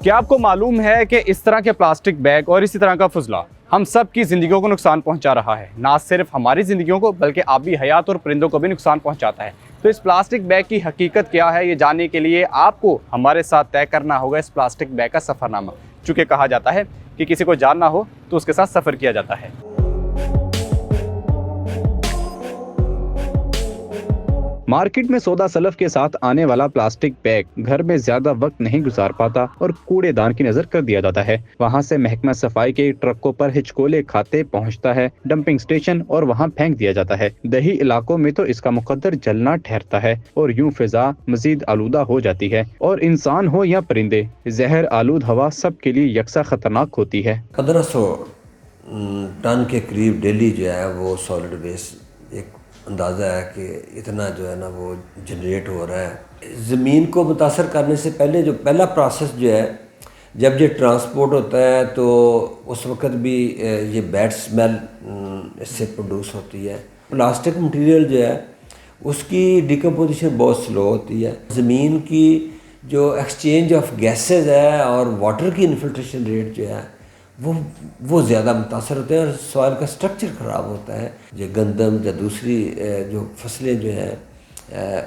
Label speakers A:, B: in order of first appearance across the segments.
A: क्या आपको मालूम है कि इस तरह के प्लास्टिक बैग और इसी तरह का फुजला हम सब की ज़िंदगियों को नुकसान पहुंचा रहा है। ना सिर्फ हमारी ज़िंदगियों को बल्कि आबी हयात और परिंदों को भी नुकसान पहुंचाता है। तो इस प्लास्टिक बैग की हकीकत क्या है, ये जानने के लिए आपको हमारे साथ तय करना होगा इस प्लास्टिक बैग का सफ़रनामा। चूँकि कहा जाता है कि किसी को जानना हो तो उसके साथ सफ़र किया जाता है। मार्केट में सौदा सलफ के साथ आने वाला प्लास्टिक बैग घर में ज्यादा वक्त नहीं गुजार पाता और कूड़ेदान की नजर कर दिया जाता है। वहां से महकमा सफाई के ट्रकों पर हिचकोले खाते पहुंचता है, डंपिंग स्टेशन और वहां फेंक दिया जाता है। दही इलाकों में तो इसका मुकद्दर जलना ठहरता है और यूं फिजा मजीद आलूदा हो जाती है और इंसान हो या परिंदे, जहर आलूद हवा सबके लिए यकसा खतरनाक होती है।
B: 1500 टन के करीब डेली जो है वो सॉलिड वेस्ट एक अंदाज़ा है कि इतना जो है ना वो जनरेट हो रहा है। ज़मीन को मुतासर करने से पहले जो पहला प्रोसेस जो है, जब ये ट्रांसपोर्ट होता है तो उस वक्त भी ये बैड स्मेल इससे प्रोड्यूस होती है। प्लास्टिक मटेरियल जो है उसकी डिकम्पोजिशन बहुत स्लो होती है। ज़मीन की जो एक्सचेंज ऑफ गैसेज है और वाटर की इन्फिल्ट्रेशन रेट जो है वो ज़्यादा मुतासर होते हैं और सॉइल का स्ट्रक्चर ख़राब होता है। जो गंदम या दूसरी जो फसलें जो हैं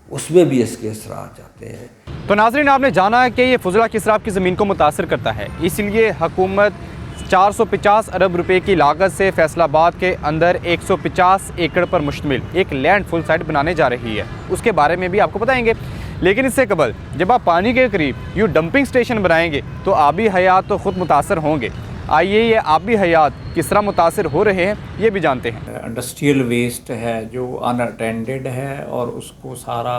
B: उसमें भी इसके असरात जाते हैं।
A: तो नाज़रीन, आपने जाना है कि ये फुजला किस तरह आपकी ज़मीन को मुतासर करता है। इसलिए हुकूमत 450 अरब रुपए की लागत से फैसलाबाद के अंदर 150 एकड़ पर मुश्तमिल एक लैंडफुल साइट बनाने जा रही है। उसके बारे में भी आपको बताएंगे, लेकिन इससे कबल जब आप पानी के करीब यूँ डंपिंग स्टेशन बनाएंगे तो आबी हयात तो ख़ुद मुतासर होंगे। आइए ये आबी हयात किस तरह मुतासर हो रहे हैं ये भी जानते हैं।
C: इंडस्ट्रियल वेस्ट है जो अनअटेंडेड है और उसको सारा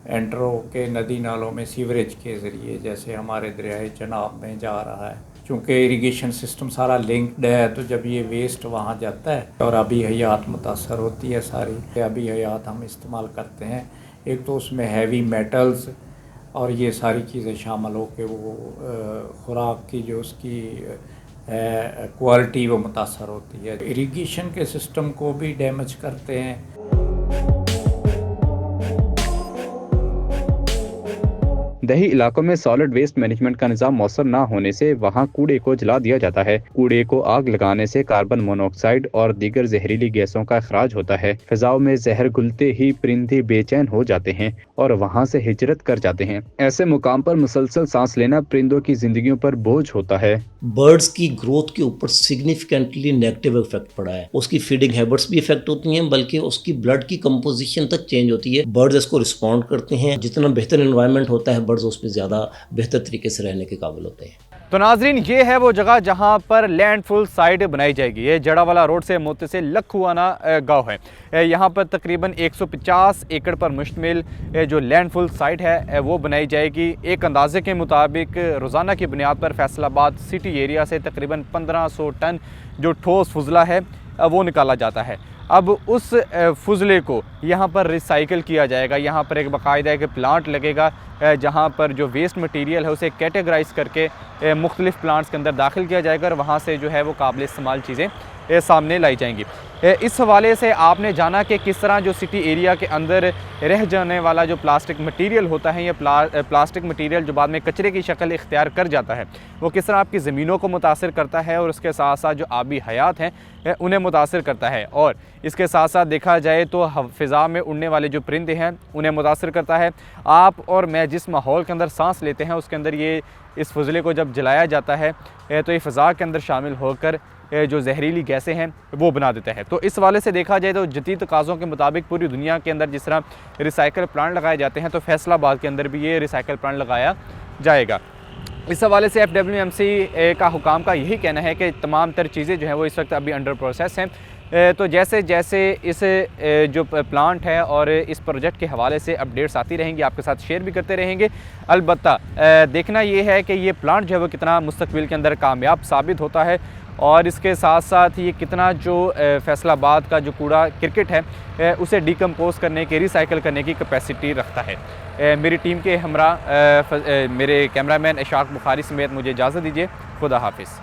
C: एंटर होके नदी नालों में सीवरेज के ज़रिए जैसे हमारे दरियाए चनाब में जा रहा है। चूँकि इरिगेशन सिस्टम सारा लिंक्ड है तो जब ये वेस्ट वहाँ जाता है और आबी हयात मुतासर होती है। सारी आबी हयात हम इस्तेमाल करते हैं, एक तो उसमें हैवी मेटल्स और ये सारी चीज़ें शामिल हो के वो खुराक की जो उसकी क्वालिटी वो मुतासर होती है। इरिगेशन के सिस्टम को भी डैमेज करते हैं।
A: दही इलाकों में सॉलिड वेस्ट मैनेजमेंट का निजाम मौसर न होने से वहां कूड़े को जला दिया जाता है। कूड़े को आग लगाने से कार्बन मोनोऑक्साइड और दीगर जहरीली गैसों का अखराज होता है। फिजाओं में जहर घुलते ही परिंदे बेचैन हो जाते हैं और वहां से हिजरत कर जाते हैं। ऐसे मुकाम पर मुसलसल सांस लेना परिंदों की जिंदगियों पर बोझ होता है।
D: बर्ड्स की ग्रोथ के ऊपर सिग्निफिकेंटली नेगेटिव इफेक्ट पड़ा है। उसकी फीडिंग हैबिट्स भी इफेक्ट होती हैं, बल्कि उसकी ब्लड की कंपोजिशन तक चेंज होती है। बर्ड्स इसको रिस्पॉन्ड करते हैं। जितना बेहतर एनवायरनमेंट होता है बर्ड्स उसमें ज़्यादा बेहतर तरीके से रहने के काबिल होते हैं।
A: तो नाजरीन, ये है वो जगह जहाँ पर लैंडफुल साइट बनाई जाएगी। ये जड़ावाला रोड से मुत्तसिल लखुआना गांव है। यहाँ पर तकरीबन 150 एकड़ पर मुश्तमिल जो लैंडफुल साइट है वो बनाई जाएगी। एक अंदाजे के मुताबिक रोज़ाना की बुनियाद पर फैसलाबाद सिटी एरिया से तकरीबन 1500 टन जो ठोस फुजला है वो निकाला जाता है। अब उस फुजले को यहाँ पर रिसाइकिल किया जाएगा। यहाँ पर एक बाकायदा एक प्लांट लगेगा जहाँ पर जो वेस्ट मटेरियल है उसे कैटेगराइज करके मुख्तलिफ प्लांट्स के अंदर दाखिल किया जाएगा और वहाँ से जो है वो काबिल इस्तेमाल चीज़ें सामने लाई जाएंगी। इस हवाले से आपने जाना कि किस तरह जो सिटी एरिया के अंदर रह जाने वाला जो प्लास्टिक मटेरियल होता है, ये प्लास्टिक मटेरियल जो बाद में कचरे की शक्ल इख्तियार कर जाता है, वो किस तरह आपकी ज़मीनों को मुतासर करता है और उसके साथ साथ जो आबी हयात हैं उन्हें मुतासर करता है। और इसके साथ साथ देखा जाए तो फ़िज़ा में उड़ने वाले जो परिंदे हैं उन्हें मुतासर करता है। आप और मैं जिस माहौल के अंदर सांस लेते हैं उसके अंदर ये इस फुजले को जब जलाया जाता है तो ये फ़िज़ा के अंदर शामिल होकर जो जहरीली गैसें हैं वो बना देता है। तो इस वाले से देखा जाए तो जदीद तकाज़ों के मुताबिक पूरी दुनिया के अंदर जिस तरह रिसाइकल प्लांट लगाए जाते हैं तो फैसलाबाद के अंदर भी ये रिसाइकल प्लांट लगाया जाएगा। इस हवाले से FWMC का हुकाम का यही कहना है कि तमाम तर चीज़ें जो हैं वो इस वक्त अभी अंडर प्रोसेस हैं। तो जैसे जैसे इस जो प्लांट है और इस प्रोजेक्ट के हवाले से अपडेट्स आती रहेंगी, आपके साथ शेयर भी करते रहेंगे। अलबत्ता देखना ये है कि ये प्लांट जो है वो कितना मुस्तकबिल के अंदर कामयाब साबित होता है और इसके साथ साथ ये कितना जो फैसलाबाद का जो कूड़ा क्रिकेट है उसे डिकम्पोज करने की, रिसाइकिल करने की कैपेसिटी रखता है। मेरी टीम के हमरा मेरे कैमरामैन इशाक बुखारी समेत मुझे इजाज़त दीजिए। खुदा हाफिज़।